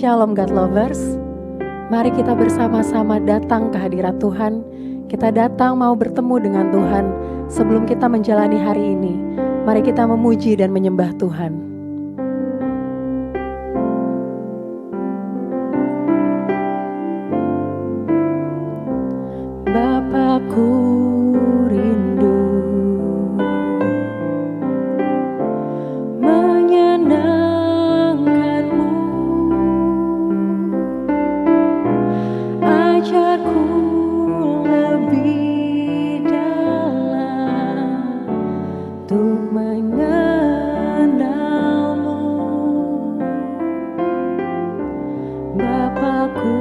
Shalom God Lovers, mari kita bersama-sama datang ke hadirat Tuhan. Kita datang mau bertemu dengan Tuhan. Sebelum kita menjalani hari ini, mari kita memuji dan menyembah Tuhan. Bapakku rindu menyenangkanmu, ajarku lebih dalam untuk mengenalmu. Bapakku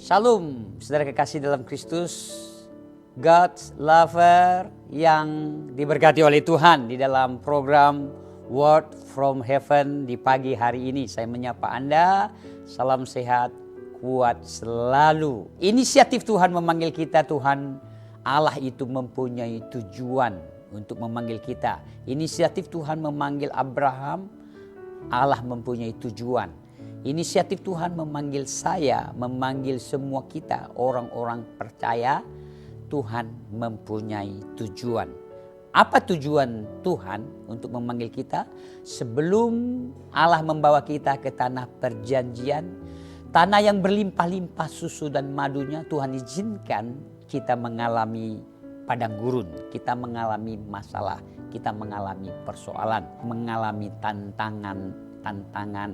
Shalom, saudara kekasih dalam Kristus, God's lover yang diberkati oleh Tuhan. Di dalam program Word from Heaven di pagi hari ini, saya menyapa Anda. Salam sehat, kuat selalu. Inisiatif Tuhan memanggil kita, Tuhan Allah itu mempunyai tujuan untuk memanggil kita. Inisiatif Tuhan memanggil Abraham, Allah mempunyai tujuan. Inisiatif Tuhan memanggil saya, memanggil semua kita, orang-orang percaya, Tuhan mempunyai tujuan. Apa tujuan Tuhan untuk memanggil kita? Sebelum Allah membawa kita ke tanah perjanjian, tanah yang berlimpah-limpah susu dan madunya, Tuhan izinkan kita mengalami padang gurun. Kita mengalami masalah, kita mengalami persoalan, mengalami tantangan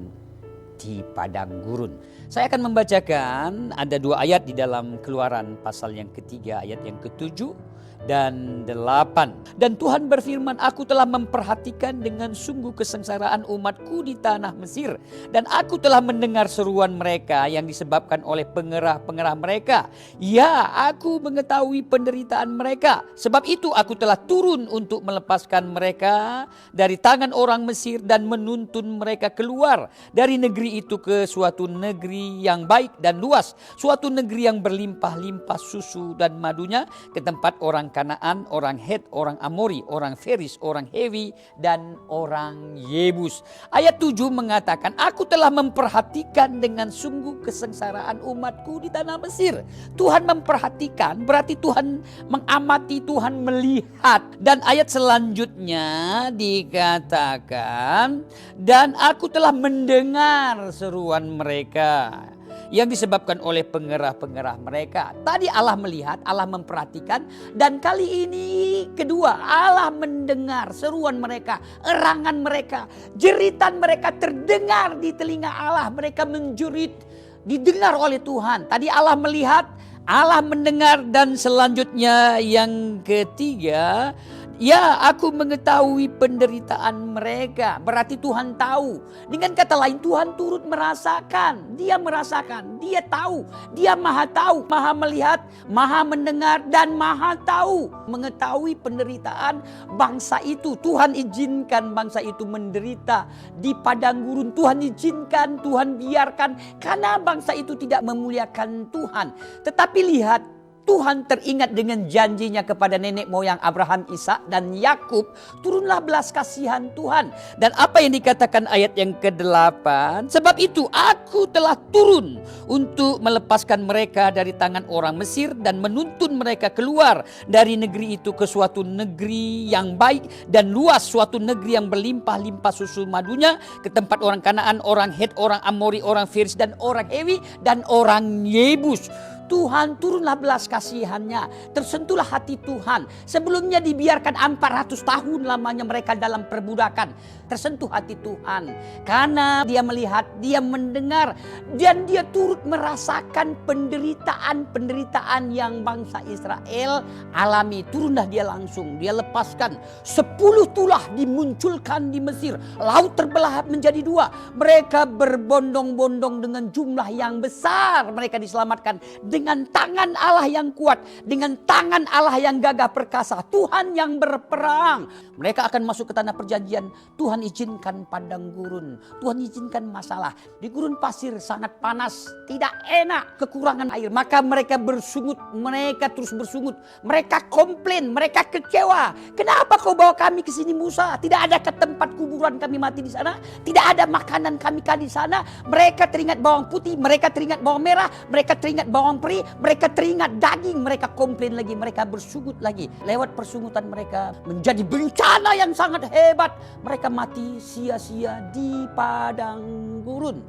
di padang gurun. Saya akan membacakan ada 2 ayat di dalam Keluaran pasal yang ketiga, ayat yang ke-7 dan 8. Dan Tuhan berfirman, aku telah memperhatikan dengan sungguh kesengsaraan umatku di tanah Mesir. Dan aku telah mendengar seruan mereka yang disebabkan oleh pengerah-pengerah mereka. Ya, aku mengetahui penderitaan mereka. Sebab itu aku telah turun untuk melepaskan mereka dari tangan orang Mesir dan menuntun mereka keluar dari negeri itu ke suatu negeri yang baik dan luas. Suatu negeri yang berlimpah-limpah susu dan madunya, ke tempat orang Kanaan, orang Het, orang Amori, orang Feris, orang Hewi, dan orang Yebus. Ayat 7 mengatakan, aku telah memperhatikan dengan sungguh kesengsaraan umatku di tanah Mesir. Tuhan memperhatikan berarti Tuhan mengamati, Tuhan melihat. Dan ayat selanjutnya dikatakan, dan aku telah mendengar seruan mereka yang disebabkan oleh pengerah-pengerah mereka. Tadi Allah melihat, Allah memperhatikan, dan kali ini kedua, Allah mendengar seruan mereka, erangan mereka, jeritan mereka terdengar di telinga Allah. Mereka menjerit, didengar oleh Tuhan. Tadi Allah melihat, Allah mendengar, dan selanjutnya yang ketiga, ya, aku mengetahui penderitaan mereka. Berarti Tuhan tahu. Dengan kata lain, Tuhan turut merasakan. Dia merasakan, dia tahu. Dia maha tahu, maha melihat, maha mendengar, dan maha tahu. Mengetahui penderitaan bangsa itu. Tuhan izinkan bangsa itu menderita di padang gurun. Tuhan izinkan, Tuhan biarkan. Karena bangsa itu tidak memuliakan Tuhan. Tetapi lihat, Tuhan teringat dengan janjinya kepada nenek moyang Abraham, Ishak, dan Yakub. Turunlah belas kasihan Tuhan. Dan apa yang dikatakan ayat yang ke-8? Sebab itu aku telah turun untuk melepaskan mereka dari tangan orang Mesir dan menuntun mereka keluar dari negeri itu ke suatu negeri yang baik dan luas, suatu negeri yang berlimpah-limpah susu madunya, ke tempat orang Kanaan, orang Het, orang Amori, orang Feris, dan orang Hewi, dan orang Yebus. Tuhan turunlah belas kasihannya, tersentuhlah hati Tuhan. Sebelumnya dibiarkan 400 tahun lamanya mereka dalam perbudakan. Tersentuh hati Tuhan karena dia melihat, dia mendengar, dan dia turut merasakan penderitaan yang bangsa Israel alami. Turunlah dia langsung, dia lepaskan 10 tulah dimunculkan di Mesir. Laut terbelah menjadi 2. Mereka berbondong-bondong dengan jumlah yang besar. Mereka diselamatkan dengan tangan Allah yang kuat, dengan tangan Allah yang gagah perkasa. Tuhan yang berperang. Mereka akan masuk ke tanah perjanjian. Tuhan izinkan padang gurun. Tuhan izinkan masalah. Di gurun pasir sangat panas, tidak enak, kekurangan air. Maka mereka bersungut, mereka terus bersungut. Mereka komplain, mereka kecewa. Kenapa kau bawa kami ke sini, Musa? Tidak ada ke tempat kuburan kami mati di sana. Tidak ada makanan kami di sana. Mereka teringat bawang putih, mereka teringat bawang merah, mereka teringat bawang peri, mereka teringat daging. Mereka komplain lagi, mereka bersungut lagi. Lewat persungutan mereka menjadi bencana yang sangat hebat. Mereka mati sia-sia di padang gurun.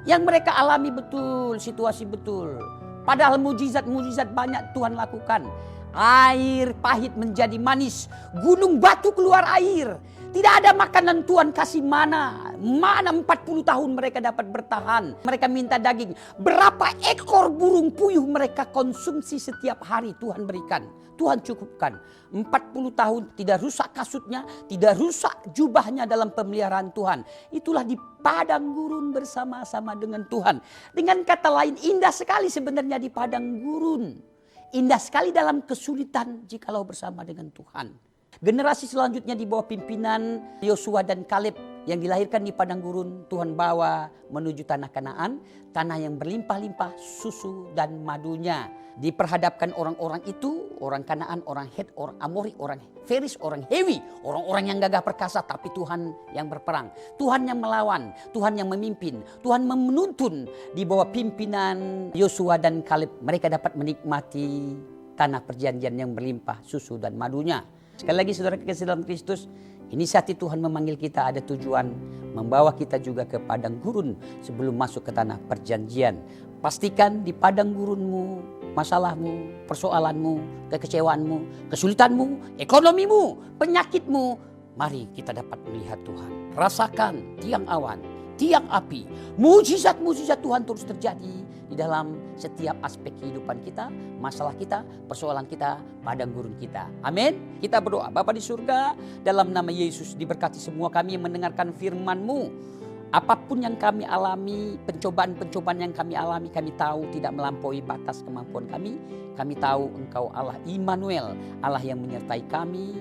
Yang mereka alami betul, situasi betul. Padahal mujizat-mujizat banyak Tuhan lakukan. Air pahit menjadi manis, gunung batu keluar air. Tidak ada makanan, Tuhan kasih mana. Mana 40 tahun mereka dapat bertahan. Mereka minta daging. Berapa ekor burung puyuh mereka konsumsi setiap hari Tuhan berikan. Tuhan cukupkan. 40 tahun tidak rusak kasutnya, tidak rusak jubahnya dalam pemeliharaan Tuhan. Itulah di padang gurun bersama-sama dengan Tuhan. Dengan kata lain, indah sekali sebenarnya di padang gurun. Indah sekali dalam kesulitan jikalau bersama dengan Tuhan. Generasi selanjutnya di bawah pimpinan Yosua dan Kaleb yang dilahirkan di padang gurun, Tuhan bawa menuju tanah Kanaan, tanah yang berlimpah-limpah susu dan madunya. Diperhadapkan orang-orang itu, orang Kanaan, orang Het, orang Amori, orang Feris, orang Hewi, orang-orang yang gagah perkasa, tapi Tuhan yang berperang, Tuhan yang melawan, Tuhan yang memimpin, Tuhan menuntun. Di bawah pimpinan Yosua dan Kaleb, mereka dapat menikmati tanah perjanjian yang berlimpah susu dan madunya. Sekali lagi saudara kekasih dalam Kristus, inisiatif Tuhan memanggil kita ada tujuan membawa kita juga ke padang gurun sebelum masuk ke tanah perjanjian. Pastikan di padang gurunmu, masalahmu, persoalanmu, kekecewaanmu, kesulitanmu, ekonomimu, penyakitmu, mari kita dapat melihat Tuhan. Rasakan tiang awan, tiang api, mujizat-mujizat Tuhan terus terjadi di dalam setiap aspek kehidupan kita, masalah kita, persoalan kita, padang gurun kita. Amin. Kita berdoa, Bapa di surga, dalam nama Yesus diberkati semua kami yang mendengarkan firman-Mu. Apapun yang kami alami, pencobaan-pencobaan yang kami alami, kami tahu tidak melampaui batas kemampuan kami. Kami tahu Engkau Allah Immanuel, Allah yang menyertai kami.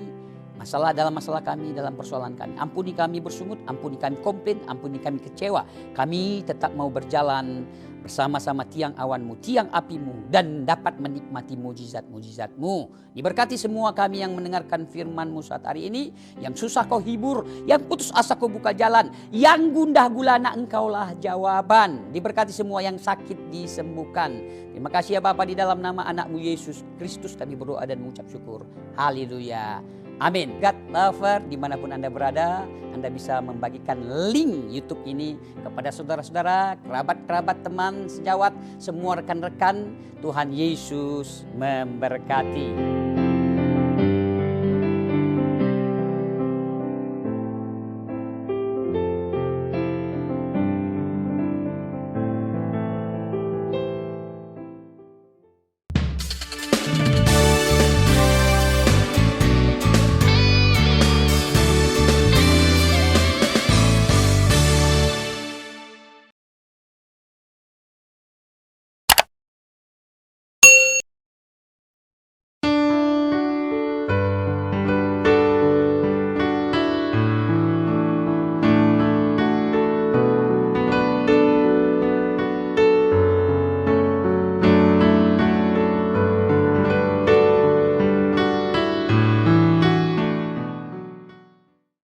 Dalam masalah kami, dalam persoalan kami. Ampuni kami bersungut, ampuni kami komplain, ampuni kami kecewa. Kami tetap mau berjalan bersama-sama tiang awan-Mu, tiang api-Mu, dan dapat menikmati mujizat-mujizat-Mu. Diberkati semua kami yang mendengarkan firman-Mu saat hari ini. Yang susah Kau hibur, yang putus asa Kau buka jalan, yang gundah gulana Engkaulah jawaban. Diberkati semua yang sakit disembuhkan. Terima kasih ya Bapa, di dalam nama anak-Mu Yesus Kristus kami berdoa dan mengucap syukur. Haleluya. Amin. God lover, dimanapun Anda berada, Anda bisa membagikan link YouTube ini kepada saudara-saudara, kerabat-kerabat, teman sejawat, semua rekan-rekan. Tuhan Yesus memberkati.